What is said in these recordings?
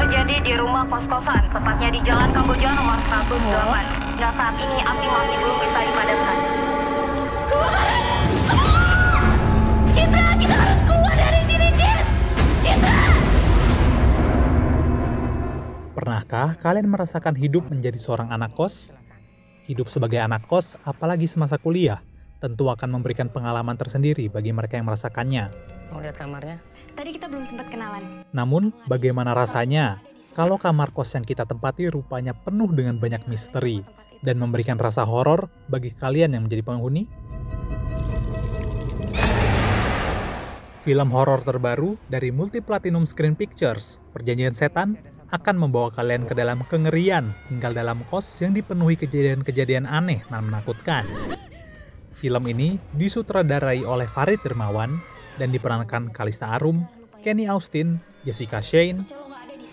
terjadi di rumah kos-kosan, tepatnya di Jalan Kamboja nomor 108. Dan saat ini api masih belum bisa dipadamkan. Kebakaran! Ah! Citra, kita harus keluar dari sini, Citra! Pernahkah kalian merasakan hidup menjadi seorang anak kos? Hidup sebagai anak kos, apalagi semasa kuliah, tentu akan memberikan pengalaman tersendiri bagi mereka yang merasakannya. Mau lihat kamarnya? Tadi kita belum sempat kenalan. Namun, bagaimana rasanya kalau kamar kos yang kita tempati rupanya penuh dengan banyak misteri dan memberikan rasa horor bagi kalian yang menjadi penghuni? Film horor terbaru dari Multi Platinum Screen Pictures, Perjanjian Setan, akan membawa kalian ke dalam kengerian tinggal dalam kos yang dipenuhi kejadian-kejadian aneh dan menakutkan. Film ini disutradarai oleh Farid Dermawan dan diperankan Kalista Arum, Kenny Austin, Jessica Shane,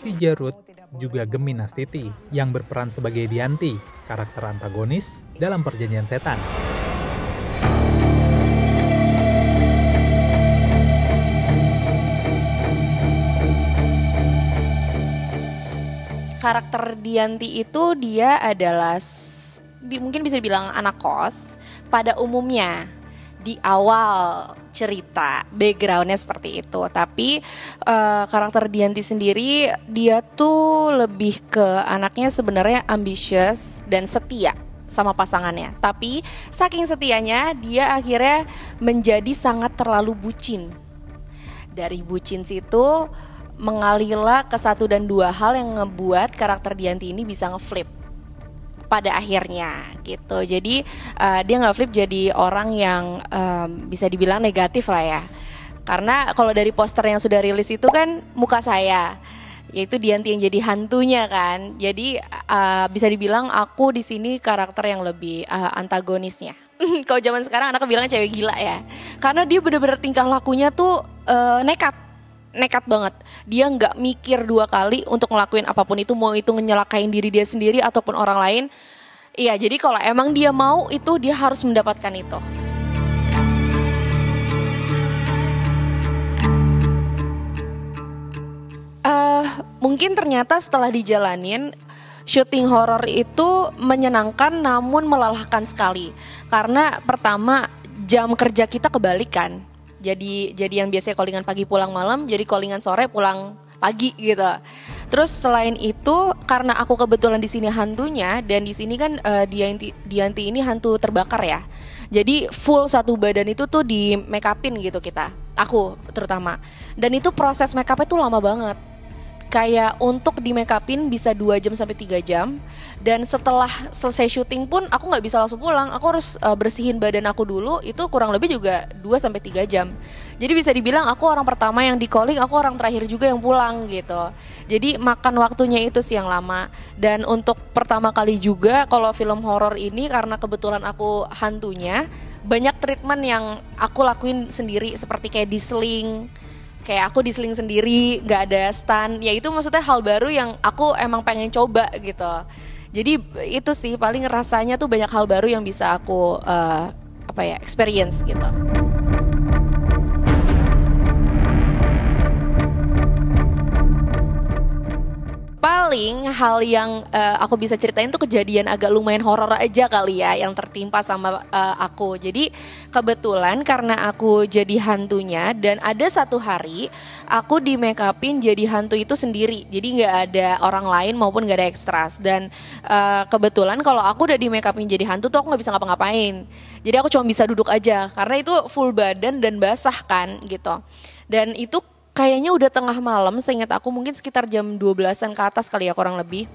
Tija Ruth, juga Gemi Nastiti yang berperan sebagai Dianti, karakter antagonis dalam Perjanjian Setan. Karakter Dianti itu dia adalah mungkin bisa dibilang anak kos pada umumnya. Di awal cerita backgroundnya seperti itu, tapi karakter Dianti sendiri dia tuh lebih ke anaknya sebenarnya ambisius dan setia sama pasangannya, tapi saking setianya dia akhirnya menjadi sangat terlalu bucin. Dari bucin situ mengalirlah ke satu dan dua hal yang ngebuat karakter Dianti ini bisa ngeflip pada akhirnya gitu. Jadi dia nggak flip jadi orang yang bisa dibilang negatif lah ya. Karena kalau dari poster yang sudah rilis itu kan muka saya, yaitu Dianti yang jadi hantunya kan. Jadi bisa dibilang aku di sini karakter yang lebih antagonisnya. Kalau zaman sekarang anaknya bilang cewek gila ya. Karena dia benar-benar tingkah lakunya tuh nekat banget. Dia nggak mikir dua kali untuk ngelakuin apapun itu, mau itu nyelakain diri dia sendiri ataupun orang lain. Iya, jadi kalau emang dia mau itu dia harus mendapatkan itu. Mungkin ternyata setelah dijalanin, syuting horor itu menyenangkan namun melelahkan sekali. Karena pertama jam kerja kita kebalikan. Jadi yang biasanya callingan pagi pulang malam, jadi callingan sore pulang pagi gitu. Terus selain itu karena aku kebetulan di sini hantunya dan di sini kan Dianti ini hantu terbakar ya. Jadi full satu badan itu tuh di make upin gitu kita. Aku terutama. Dan itu proses make upnya tuh lama banget. Kayak untuk di make upin bisa 2 jam sampai 3 jam. Dan setelah selesai syuting pun aku gak bisa langsung pulang. Aku harus bersihin badan aku dulu. Itu kurang lebih juga 2 sampai 3 jam. Jadi bisa dibilang aku orang pertama yang di calling, aku orang terakhir juga yang pulang gitu. Jadi makan waktunya itu sih yang lama. Dan untuk pertama kali juga kalau film horor ini karena kebetulan aku hantunya, banyak treatment yang aku lakuin sendiri seperti kayak diseling. Kayak aku diseling sendiri, gak ada stand. Ya itu maksudnya hal baru yang aku emang pengen coba gitu. Jadi itu sih paling rasanya tuh banyak hal baru yang bisa aku experience gitu. Paling hal yang aku bisa ceritain tuh kejadian agak lumayan horor aja kali ya yang tertimpa sama aku. Jadi kebetulan karena aku jadi hantunya dan ada satu hari aku di make upin jadi hantu itu sendiri. Jadi nggak ada orang lain maupun nggak ada ekstras. Dan kebetulan kalau aku udah di make upin jadi hantu tuh aku nggak bisa ngapa-ngapain. Jadi aku cuma bisa duduk aja karena itu full badan dan basah kan gitu. Dan itu kayaknya udah tengah malam, seingat aku mungkin sekitar jam 12-an ke atas kali ya kurang lebih.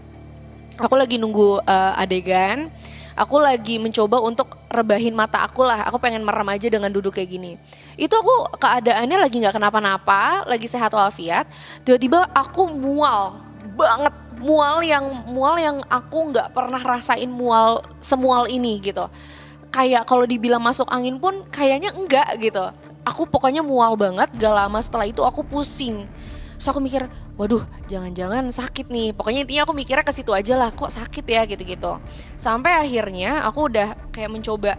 Aku lagi nunggu adegan, aku lagi mencoba untuk rebahin mata aku lah. Aku pengen merem aja dengan duduk kayak gini. Itu aku keadaannya lagi gak kenapa-napa, lagi sehat walafiat. Tiba-tiba aku mual banget, mual yang aku gak pernah rasain mual semual ini gitu. Kayak kalau dibilang masuk angin pun kayaknya enggak gitu. Aku pokoknya mual banget, gak lama setelah itu aku pusing. Terus aku mikir, waduh jangan-jangan sakit nih. Pokoknya intinya aku mikirnya ke situ aja lah, kok sakit ya gitu-gitu. Sampai akhirnya aku udah kayak mencoba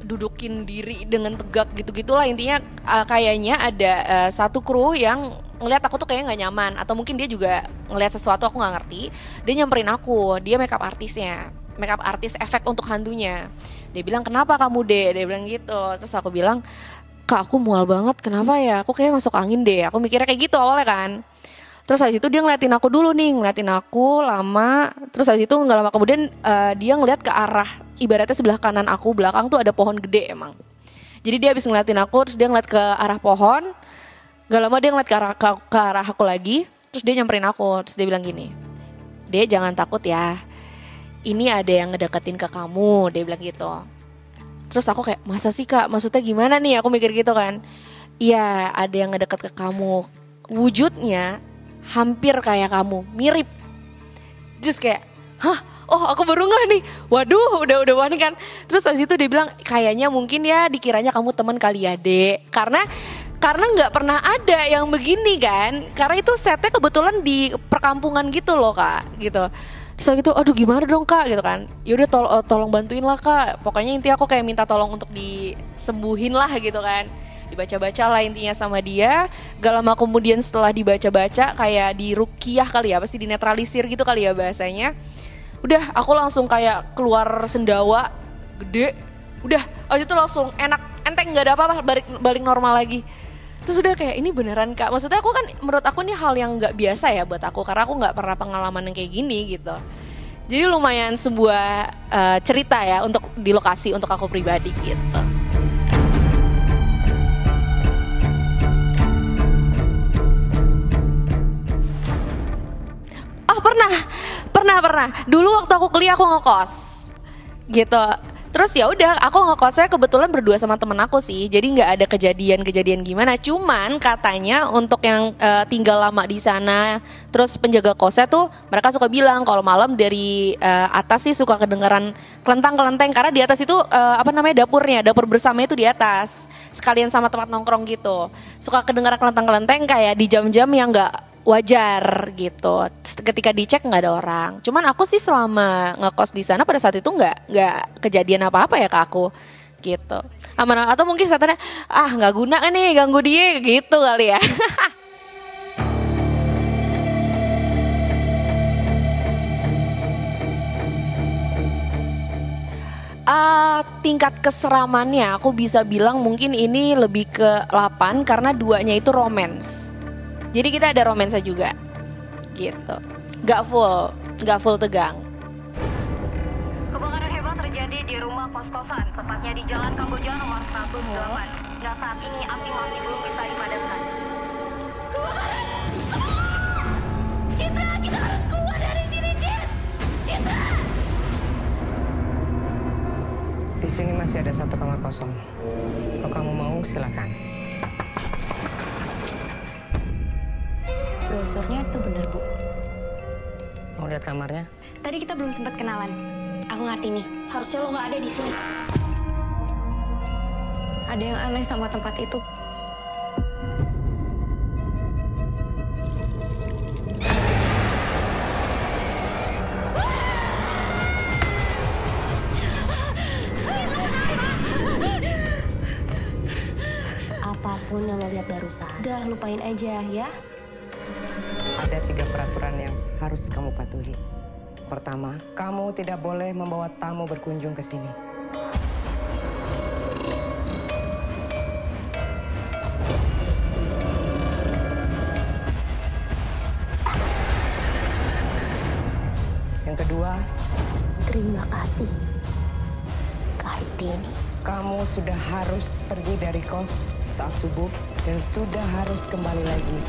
dudukin diri dengan tegak gitu-gitulah. Intinya kayaknya ada satu kru yang ngelihat aku tuh kayaknya nggak nyaman, atau mungkin dia juga ngelihat sesuatu aku nggak ngerti. Dia nyamperin aku, dia makeup artis efek untuk hantunya. Dia bilang, kenapa kamu deh? Dia bilang gitu. Terus aku bilang, Kak aku mual banget, kenapa ya? Aku kayak masuk angin deh. Aku mikirnya kayak gitu awalnya kan. Terus habis itu dia ngeliatin aku dulu nih, ngeliatin aku lama. Terus habis itu gak lama kemudian dia ngeliat ke arah, ibaratnya sebelah kanan aku, belakang tuh ada pohon gede emang. Jadi dia habis ngeliatin aku, terus dia ngeliat ke arah pohon. Gak lama dia ngeliat ke arah aku lagi. Terus dia nyamperin aku, terus dia bilang gini, Dek jangan takut ya, ini ada yang ngedeketin ke kamu, dia bilang gitu. Terus aku kayak, masa sih Kak, maksudnya gimana nih, aku mikir gitu kan. Iya ada yang ngedeket ke kamu, wujudnya hampir kayak kamu, mirip. Terus kayak, hah, oh aku baru nggak nih, waduh udah panik kan. Terus abis itu dia bilang, kayaknya mungkin ya dikiranya kamu teman kali ya Dek, karena nggak pernah ada yang begini kan, karena itu setnya kebetulan di perkampungan gitu loh Kak, gitu. Terus gitu, aduh gimana dong Kak, gitu kan. Yaudah tolong bantuin lah Kak, pokoknya intinya aku kayak minta tolong untuk disembuhin lah gitu kan. Dibaca-baca lah intinya sama dia. Gak lama kemudian setelah dibaca-baca, kayak diruqyah kali ya, pasti dinetralisir gitu kali ya bahasanya. Udah aku langsung kayak keluar sendawa gede. Udah abis itu langsung enak, enteng, gak ada apa-apa, balik normal lagi. Terus udah kayak, ini beneran Kak, maksudnya aku kan, menurut aku ini hal yang gak biasa ya buat aku, karena aku gak pernah pengalaman yang kayak gini gitu. Jadi lumayan sebuah cerita ya untuk di lokasi untuk aku pribadi gitu. Pernah. Dulu waktu aku kuliah aku ngekos, gitu. Terus ya udah, aku ngekosnya kebetulan berdua sama temen aku sih. Jadi nggak ada kejadian gimana. Cuman katanya untuk yang tinggal lama di sana, terus penjaga kosnya tuh mereka suka bilang kalau malam dari atas sih suka kedengaran kelentang-kelenteng, karena di atas itu dapur bersama itu di atas. Sekalian sama tempat nongkrong gitu. Suka kedengaran kelentang-kelenteng kayak di jam-jam yang nggak wajar gitu. Ketika dicek nggak ada orang. Cuman aku sih selama ngekos di sana pada saat itu nggak kejadian apa-apa ya ke aku gitu. Aman, atau mungkin setannya nggak guna kan nih ganggu dia gitu kali ya. Tingkat keseramannya aku bisa bilang mungkin ini lebih ke 8 karena 2-nya itu romance. Jadi kita ada romansa juga, gitu. Gak full tegang. Kebakaran hebat terjadi di rumah kos-kosan, tepatnya di Jalan Kamboja nomor 108. Hingga saat ini api masih belum bisa dipadamkan. Kebakaran! Citra, kita harus keluar dari sini, Citra! Di sini masih ada 1 kamar kosong. Kalau kamu mau, silakan. Brosurnya itu bener Bu. Mau lihat kamarnya? Tadi kita belum sempat kenalan. Aku ngerti nih. Harusnya lo nggak ada di sini. Ada yang aneh sama tempat itu. Apapun yang lo lihat barusan, udah lupain aja ya. Ada 3 peraturan yang harus kamu patuhi. Pertama, kamu tidak boleh membawa tamu berkunjung ke sini. Yang kedua, Terima kasih, Kartini. kamu sudah harus pergi dari kos saat subuh dan sudah harus kembali lagi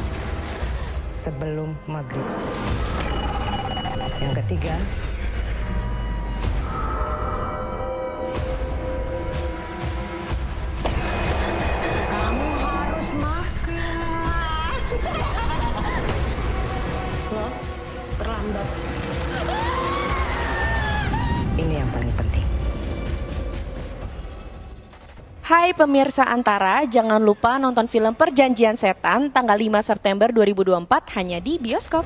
sebelum maghrib. Yang ketiga, kamu harus makan. Lo terlambat. Ini yang paling penting. Hai pemirsa Antara, jangan lupa nonton film Perjanjian Setan tanggal 5 September 2024 hanya di bioskop.